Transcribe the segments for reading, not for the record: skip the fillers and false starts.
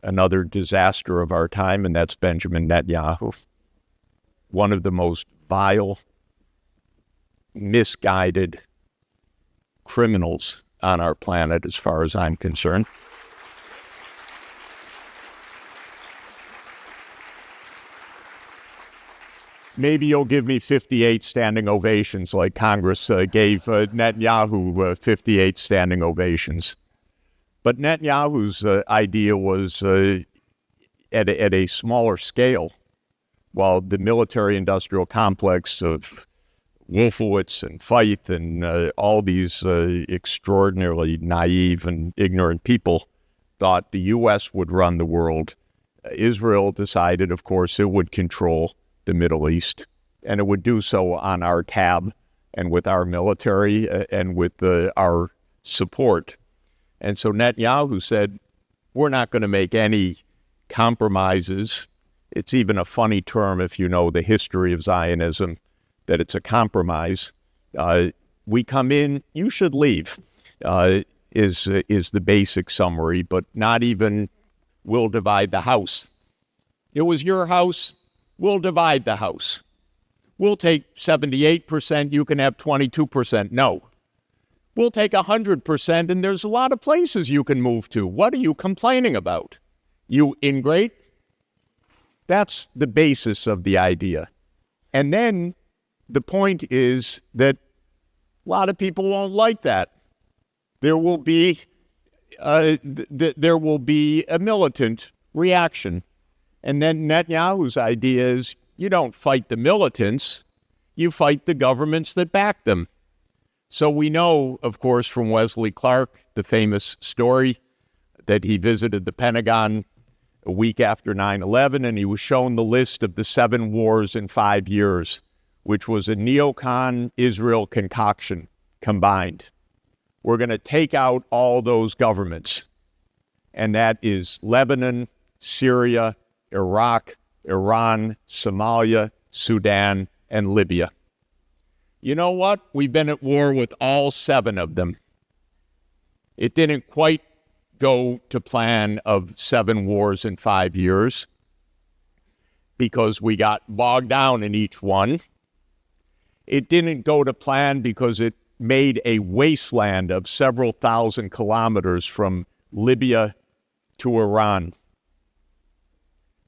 another disaster of our time, and that's Benjamin Netanyahu. One of the most vile, misguided criminals on our planet, as far as I'm concerned. Maybe you'll give me 58 standing ovations like Congress gave Netanyahu 58 standing ovations. But Netanyahu's idea was at a smaller scale, while the military-industrial complex of Wolfowitz and Feith and all these extraordinarily naive and ignorant people thought the U.S. would run the world. Israel decided, of course, it would control the Middle East, and it would do so on our tab and with our military and with our support. And so Netanyahu said, we're not going to make any compromises. It's even a funny term if you know the history of Zionism, that it's a compromise. We come in, you should leave, is the basic summary, but not even we'll divide the house. It was your house. We'll divide the house. We'll take 78%, you can have 22%. No. We'll take 100%, and there's a lot of places you can move to. What are you complaining about? You ingrate? That's the basis of the idea. And then the point is that a lot of people won't like that. There will be a militant reaction. And then Netanyahu's idea is you don't fight the militants, you fight the governments that back them. So we know, of course, from Wesley Clark, the famous story that he visited the Pentagon a week after 9/11, and he was shown the list of the 7 wars in 5 years, which was a neocon Israel concoction combined. We're going to take out all those governments, and that is Lebanon, Syria, Iraq, Iran, Somalia, Sudan, and Libya. You know what? We've been at war with all 7 of them. It didn't quite go to plan of 7 wars in 5 years because we got bogged down in each one. It didn't go to plan because it made a wasteland of several thousand kilometers from Libya to Iran.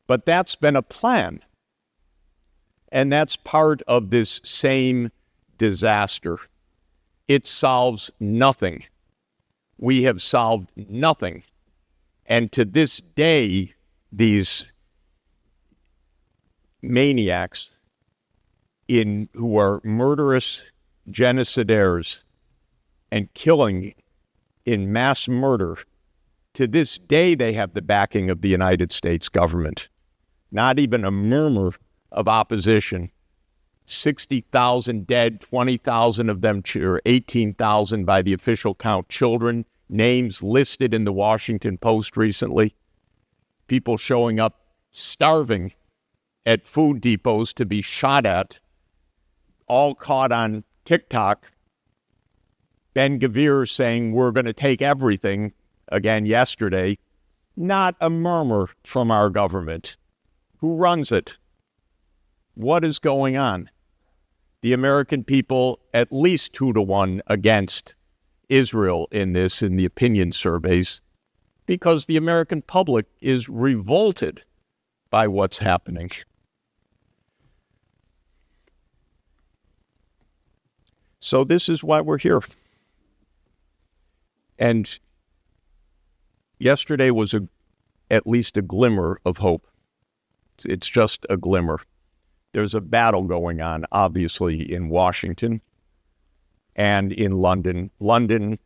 But that's been a plan. And that's part of this same disaster. It solves nothing. We have solved nothing. And to this day, these maniacs who are murderous genocidaires and killing in mass murder, to this day they have the backing of the United States government. Not even a murmur of opposition. 60,000 dead, 20,000 of them, or 18,000 by the official count, children, names listed in the Washington Post recently. People showing up starving at food depots to be shot at, all caught on TikTok. Ben-Gvir saying we're going to take everything, again yesterday. Not a murmur from our government. Who runs it? What is going on? The American people at least 2-1 against Israel in this, in the opinion surveys, because the American public is revolted by what's happening. So this is why we're here. And yesterday was at least a glimmer of hope. It's just a glimmer. There's a battle going on, obviously, in Washington and in London. London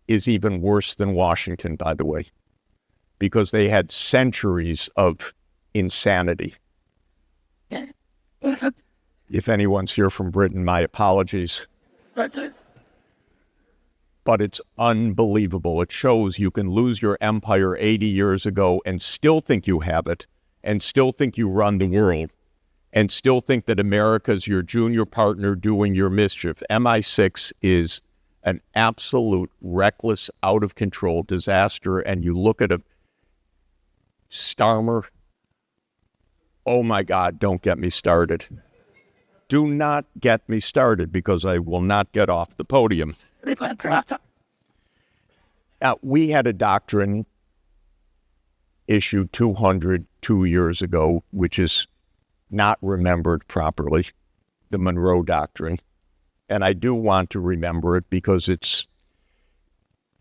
is even worse than Washington, by the way, because they had centuries of insanity. If anyone's here from Britain, my apologies. But it's unbelievable. It shows you can lose your empire 80 years ago and still think you have it, and still think you run the world, and still think that America's your junior partner doing your mischief. MI6 is an absolute reckless, out-of-control disaster, and you look at Starmer. Oh my God, don't get me started. Do not get me started because I will not get off the podium. Now, we had a doctrine issued 202 years ago, which is not remembered properly, the Monroe Doctrine. And I do want to remember it because it's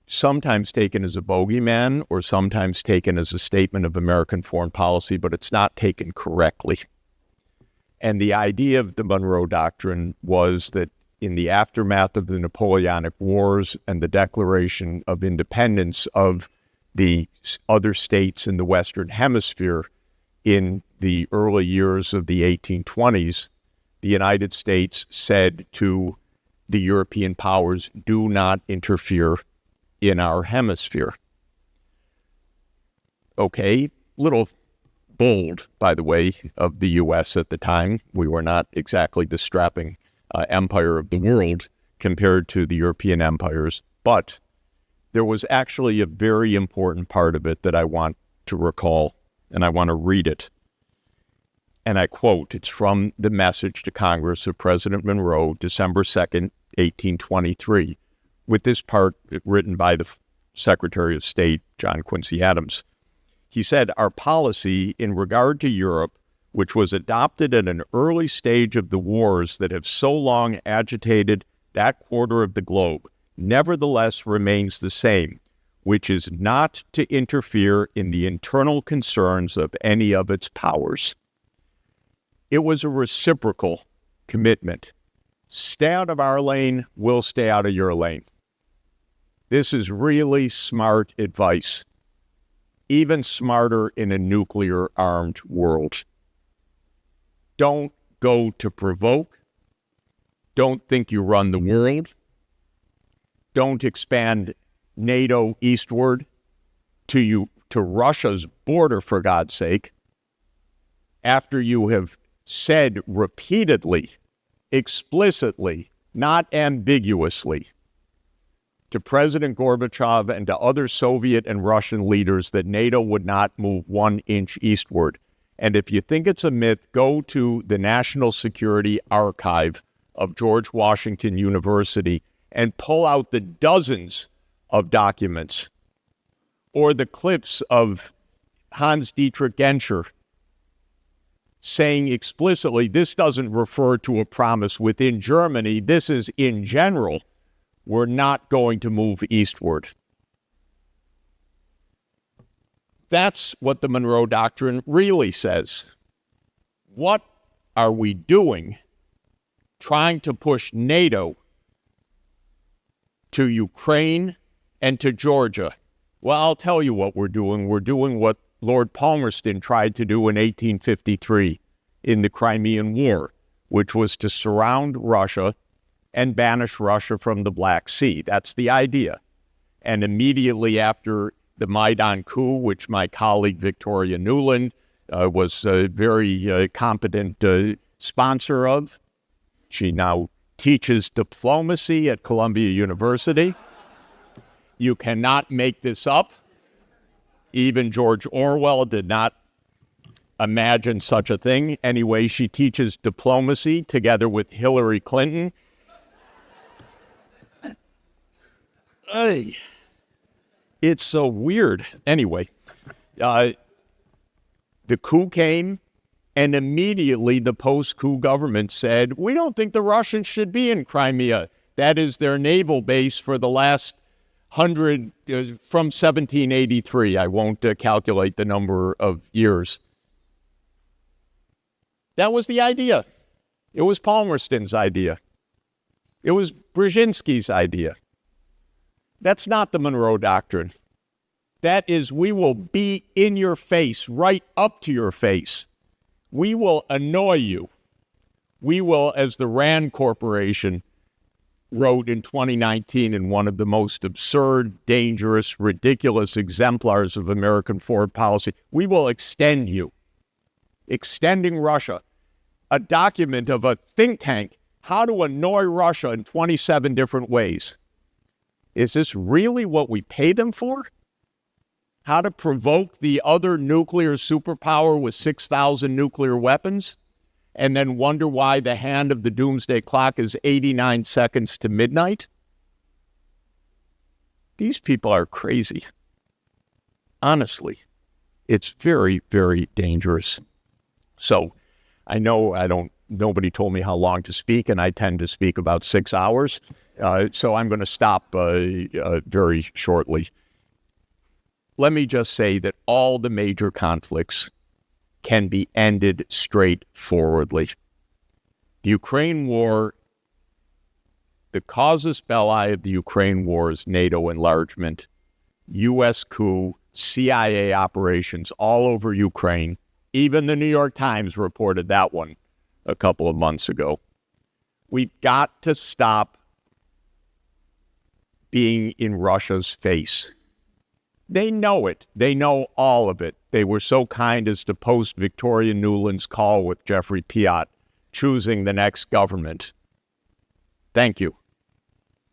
sometimes taken as a bogeyman or sometimes taken as a statement of American foreign policy, but it's not taken correctly. And the idea of the Monroe Doctrine was that in the aftermath of the Napoleonic Wars and the Declaration of Independence of the other states in the Western Hemisphere in the early years of the 1820s, the United States said to the European powers, do not interfere in our hemisphere. Okay, little bold, by the way, of the U.S. at the time. We were not exactly the strapping empire of the world compared to the European empires, but there was actually a very important part of it that I want to recall, and I want to read it. And I quote, it's from the message to Congress of President Monroe, December 2nd, 1823, with this part written by the Secretary of State, John Quincy Adams. He said, our policy in regard to Europe, which was adopted at an early stage of the wars that have so long agitated that quarter of the globe, nevertheless remains the same, which is not to interfere in the internal concerns of any of its powers. It was a reciprocal commitment. Stay out of our lane, we'll stay out of your lane. This is really smart advice, even smarter in a nuclear-armed world. Don't go to provoke. Don't think you run the world. Don't expand NATO eastward to Russia's border, for God's sake, after you have said repeatedly, explicitly, not ambiguously, to President Gorbachev and to other Soviet and Russian leaders that NATO would not move 1 inch eastward. And if you think it's a myth, go to the National Security Archive of George Washington University and pull out the dozens of documents or the clips of Hans Dietrich Genscher saying explicitly, this doesn't refer to a promise within Germany. This is in general. We're not going to move eastward. That's what the Monroe Doctrine really says. What are we doing trying to push NATO to Ukraine and to Georgia? Well, I'll tell you what we're doing. We're doing what Lord Palmerston tried to do in 1853 in the Crimean War, which was to surround Russia and banish Russia from the Black Sea. That's the idea. And immediately after the Maidan coup, which my colleague Victoria Nuland was a very competent sponsor of, she now teaches diplomacy at Columbia University. You cannot make this up. Even George Orwell did not imagine such a thing. Anyway, she teaches diplomacy together with Hillary Clinton. Hey, it's so weird. Anyway, the coup came, and immediately the post-coup government said, we don't think the Russians should be in Crimea. That is their naval base for the last 100, from 1783. I won't calculate the number of years. That was the idea. It was Palmerston's idea. It was Brzezinski's idea. That's not the Monroe Doctrine. That is, we will be in your face, right up to your face. We will annoy you. We will, as the Rand Corporation wrote in 2019 in one of the most absurd, dangerous, ridiculous exemplars of American foreign policy, we will extend you. Extending Russia. A document of a think tank, how to annoy Russia in 27 different ways. Is this really what we pay them for? how to provoke the other nuclear superpower with 6,000 nuclear weapons, and then wonder why the hand of the doomsday clock is 89 seconds to midnight? These people are crazy. Honestly, it's very, very dangerous. So I know nobody told me how long to speak, and I tend to speak about 6 hours. So I'm going to stop very shortly. Let me just say that all the major conflicts can be ended straightforwardly. The Ukraine war, the casus belli of the Ukraine war is NATO enlargement, U.S. coup, CIA operations all over Ukraine. Even the New York Times reported that one a couple of months ago. We've got to stop being in Russia's face. They know it. They know all of it. They were so kind as to post Victoria Nuland's call with Jeffrey Piat, choosing the next government. Thank you.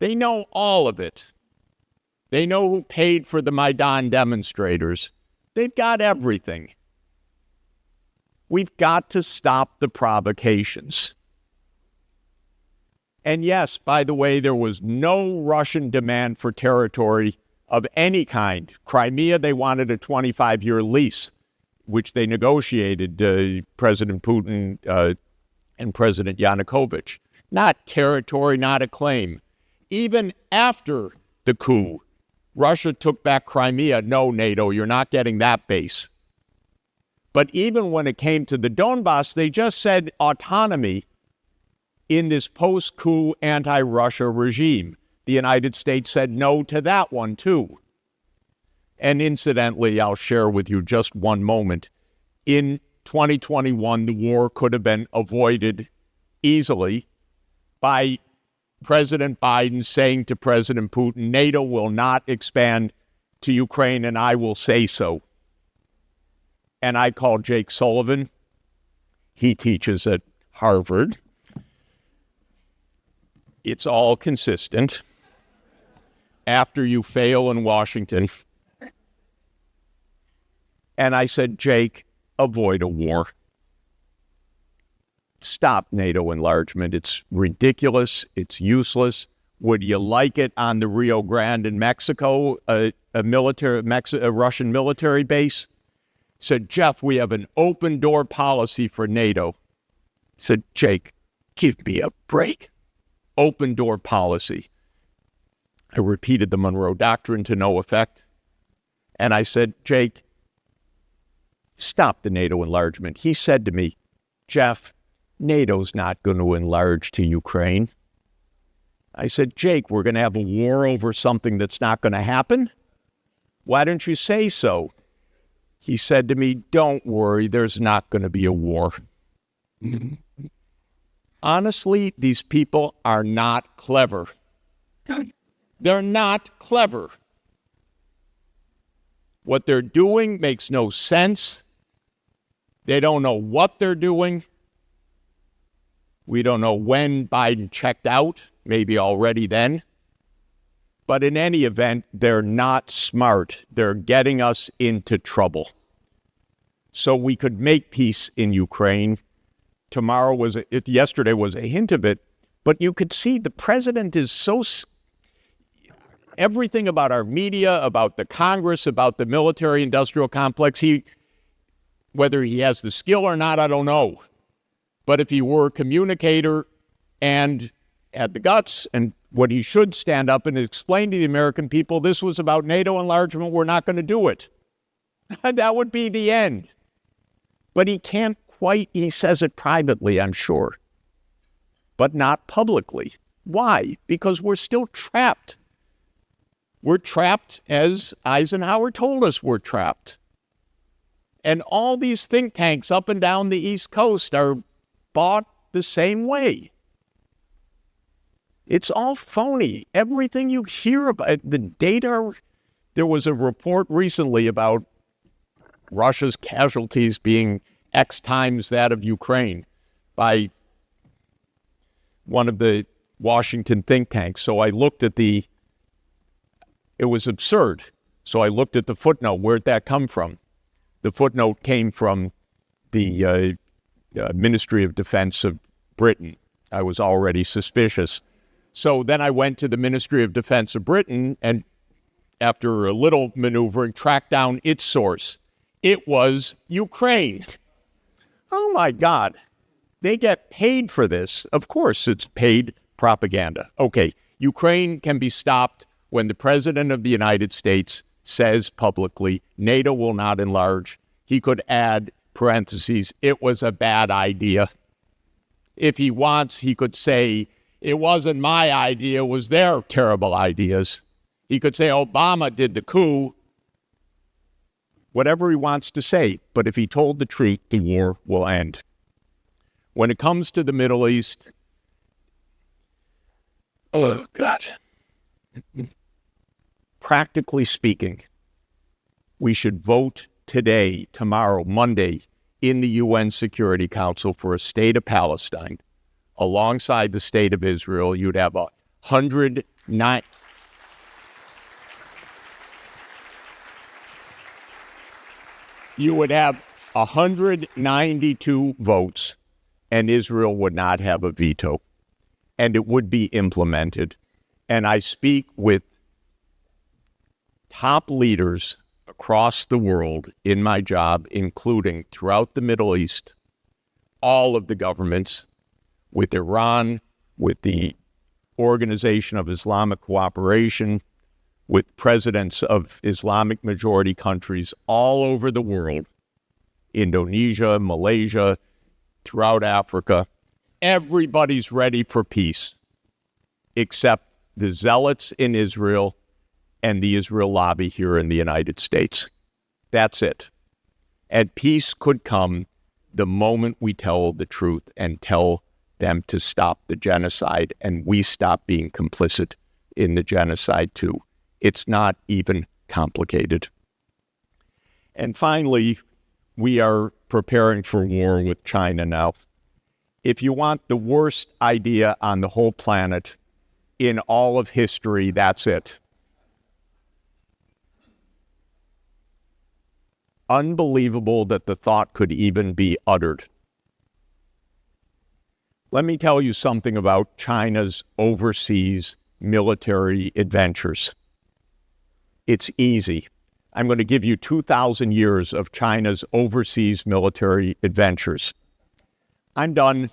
They know all of it. They know who paid for the Maidan demonstrators. They've got everything. We've got to stop the provocations. And yes, by the way, there was no Russian demand for territory of any kind. Crimea, they wanted a 25-year lease, which they negotiated, President Putin and President Yanukovych. Not territory, not a claim. Even after the coup, Russia took back Crimea. No, NATO, you're not getting that base. But even when it came to the Donbass, they just said autonomy in this post-coup anti-Russia regime. The United States said no to that one, too. And incidentally, I'll share with you just one moment. In 2021, the war could have been avoided easily by President Biden saying to President Putin, NATO will not expand to Ukraine, and I will say so. And I called Jake Sullivan. He teaches at Harvard. It's all consistent. After you fail in Washington. And I said, Jake, avoid a war. Stop NATO enlargement. It's ridiculous. It's useless. Would you like it on the Rio Grande in Mexico, a Russian military base? Said, Jeff, we have an open door policy for NATO. Said, Jake, give me a break. Open door policy. I repeated the Monroe Doctrine to no effect. And I said, Jake, stop the NATO enlargement. He said to me, Jeff, NATO's not going to enlarge to Ukraine. I said, Jake, we're going to have a war over something that's not going to happen? Why don't you say so? He said to me, don't worry, there's not going to be a war. Honestly, these people are not clever. They're not clever. What they're doing makes no sense. They don't know what they're doing. We don't know when Biden checked out, maybe already then. But in any event, they're not smart. They're getting us into trouble. So we could make peace in Ukraine. Yesterday was a hint of it, but you could see the president is so everything about our media, about the Congress, about the military-industrial complex, whether he has the skill or not, I don't know. But if he were a communicator and had the guts and what he should stand up and explain to the American people, this was about NATO enlargement, we're not going to do it. That would be the end. But he can't quite, he says it privately, I'm sure, but not publicly. Why? Because we're still trapped. We're trapped as Eisenhower told us we're trapped. And all these think tanks up and down the East Coast are bought the same way. It's all phony. Everything you hear about, the data, there was a report recently about Russia's casualties being X times that of Ukraine by one of the Washington think tanks. So I looked at it was absurd. So I looked at the footnote. Where'd that come from? The footnote came from the Ministry of Defense of Britain. I was already suspicious. So then I went to the Ministry of Defense of Britain and, after a little maneuvering, tracked down its source. It was Ukraine. Oh my God. They get paid for this. Of course, it's paid propaganda. Okay, Ukraine can be stopped when the President of the United States says publicly, NATO will not enlarge. He could add parentheses, it was a bad idea. If he wants, he could say, it wasn't my idea, it was their terrible ideas. He could say Obama did the coup. Whatever he wants to say, but if he told the truth, the war will end. When it comes to the Middle East, oh God. Practically speaking, we should vote today, tomorrow, Monday, in the UN Security Council for a state of Palestine. Alongside the state of Israel, you'd have 109. You would have 192 votes, and Israel would not have a veto, and it would be implemented. And I speak with top leaders across the world in my job, including throughout the Middle East, all of the governments, with Iran, with the Organization of Islamic Cooperation, with presidents of Islamic majority countries all over the world, Indonesia, Malaysia, throughout Africa. Everybody's ready for peace, except the zealots in Israel and the Israel lobby here in the United States. That's it. And peace could come the moment we tell the truth and tell them to stop the genocide, and we stop being complicit in the genocide too. It's not even complicated. And finally, we are preparing for war with China now. If you want the worst idea on the whole planet in all of history, that's it. Unbelievable that the thought could even be uttered. Let me tell you something about China's overseas military adventures. It's easy. I'm going to give you 2,000 years of China's overseas military adventures. I'm done.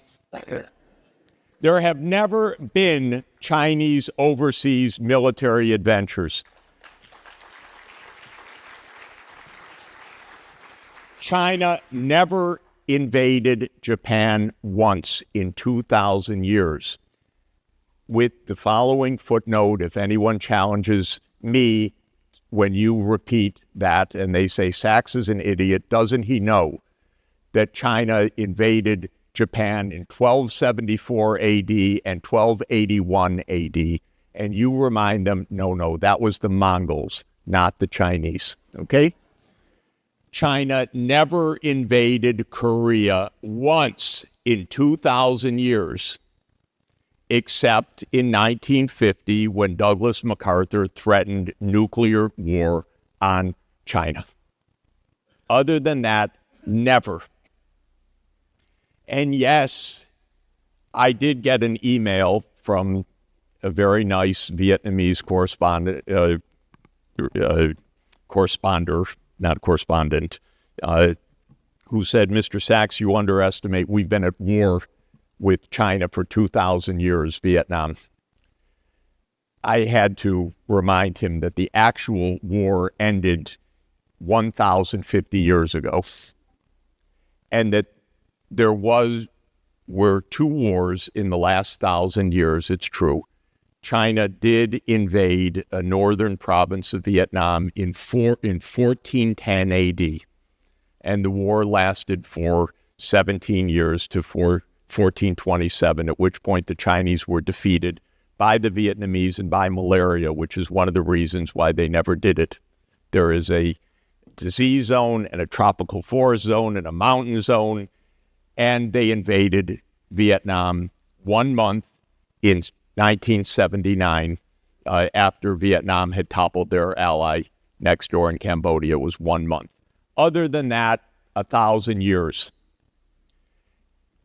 There have never been Chinese overseas military adventures. China never invaded Japan once in 2,000 years. With the following footnote, if anyone challenges me when you repeat that and they say Sachs is an idiot, doesn't he know that China invaded Japan in 1274 AD and 1281 AD? And you remind them, no, that was the Mongols, not the Chinese, okay? China never invaded Korea once in 2,000 years, except in 1950 when Douglas MacArthur threatened nuclear war on China. Other than that, never. And yes, I did get an email from a very nice Vietnamese correspondent, who said, Mr. Sachs, you underestimate, we've been at war with China for 2,000 years, Vietnam. I had to remind him that the actual war ended 1,050 years ago, and that there were two wars in the last 1,000 years, it's true. China did invade a northern province of Vietnam in 1410 AD, and the war lasted for 17 years to 1427, at which point the Chinese were defeated by the Vietnamese and by malaria, which is one of the reasons why they never did it. There is a disease zone and a tropical forest zone and a mountain zone, and they invaded Vietnam 1 month in 1979, after Vietnam had toppled their ally, next door in Cambodia was 1 month. Other than that, 1,000 years.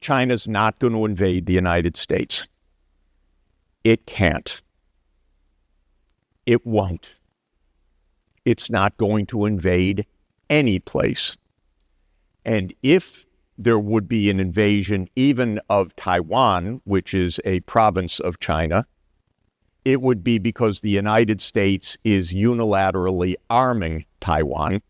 China's not going to invade the United States. It can't. It won't. It's not going to invade any place. And if there would be an invasion even of Taiwan, which is a province of China, it would be because the United States is unilaterally arming Taiwan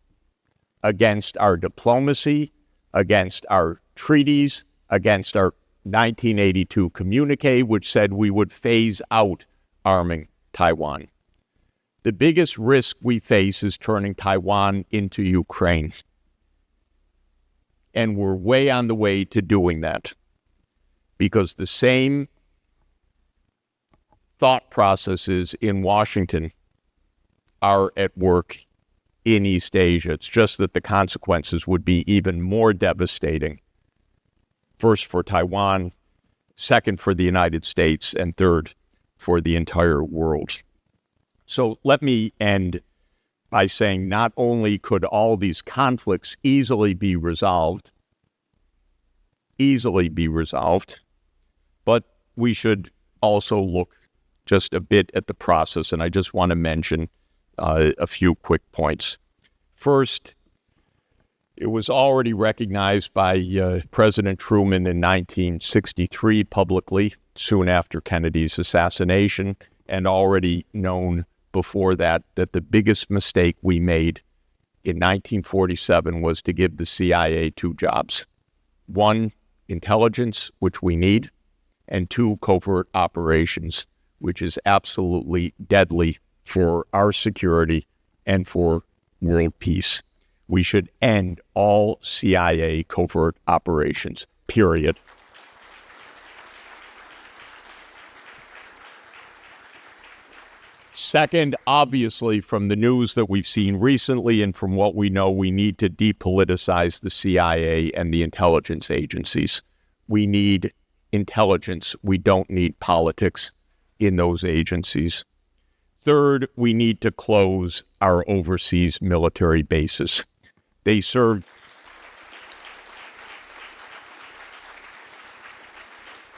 against our diplomacy, against our treaties, against our 1982 communique, which said we would phase out arming Taiwan. The biggest risk we face is turning Taiwan into Ukraine. And we're way on the way to doing that, because the same thought processes in Washington are at work in East Asia. It's just that the consequences would be even more devastating. First for Taiwan, second for the United States, and third for the entire world. So let me end by saying not only could all these conflicts easily be resolved, but we should also look just a bit at the process. And I just want to mention a few quick points. First, it was already recognized by President Truman in 1963 publicly, soon after Kennedy's assassination, and already known before that the biggest mistake we made in 1947 was to give the CIA 2 jobs. 1, intelligence, which we need, and 2, covert operations, which is absolutely deadly for our security and for world peace. We should end all CIA covert operations, period. Second, obviously, from the news that we've seen recently and from what we know, we need to depoliticize the CIA and the intelligence agencies. We need intelligence. We don't need politics in those agencies. Third, we need to close our overseas military bases. They serve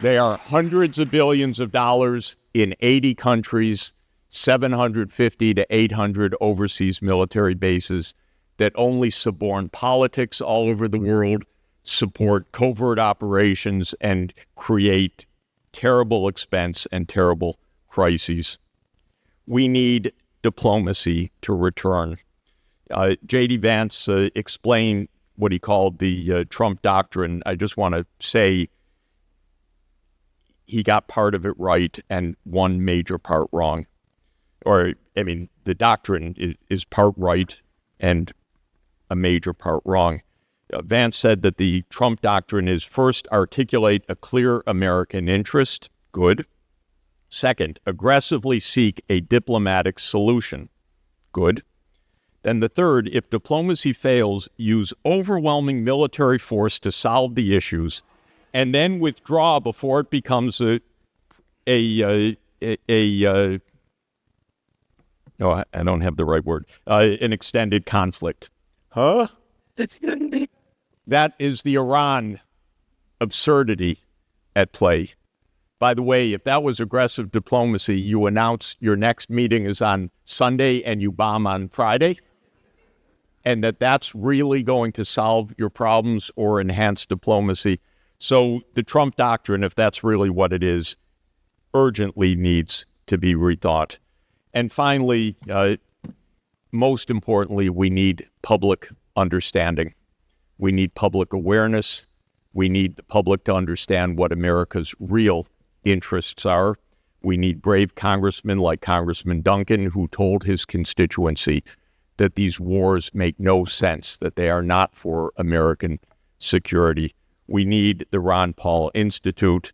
They are hundreds of billions of dollars in 80 countries, 750 to 800 overseas military bases that only suborn politics all over the world, support covert operations, and create terrible expense and terrible crises. We need diplomacy to return. J.D. Vance explained what he called the Trump doctrine. I just want to say he got part of it right and one major part wrong. The doctrine is part right and a major part wrong. Vance said that the Trump doctrine is, first, articulate a clear American interest. Good. Second, aggressively seek a diplomatic solution. Good. Then the third, if diplomacy fails, use overwhelming military force to solve the issues, and then withdraw before it becomes no, I don't have the right word, an extended conflict. Huh? That is the Iran absurdity at play. By the way, if that was aggressive diplomacy, you announce your next meeting is on Sunday and you bomb on Friday, and that's really going to solve your problems or enhance diplomacy. So the Trump doctrine, if that's really what it is, urgently needs to be rethought. And finally, most importantly, we need public understanding. We need public awareness. We need the public to understand what America's real interests are. We need brave congressmen like Congressman Duncan, who told his constituency that these wars make no sense, that they are not for American security. We need the Ron Paul Institute.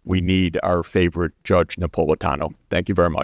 We need our favorite Judge Napolitano. Thank you very much.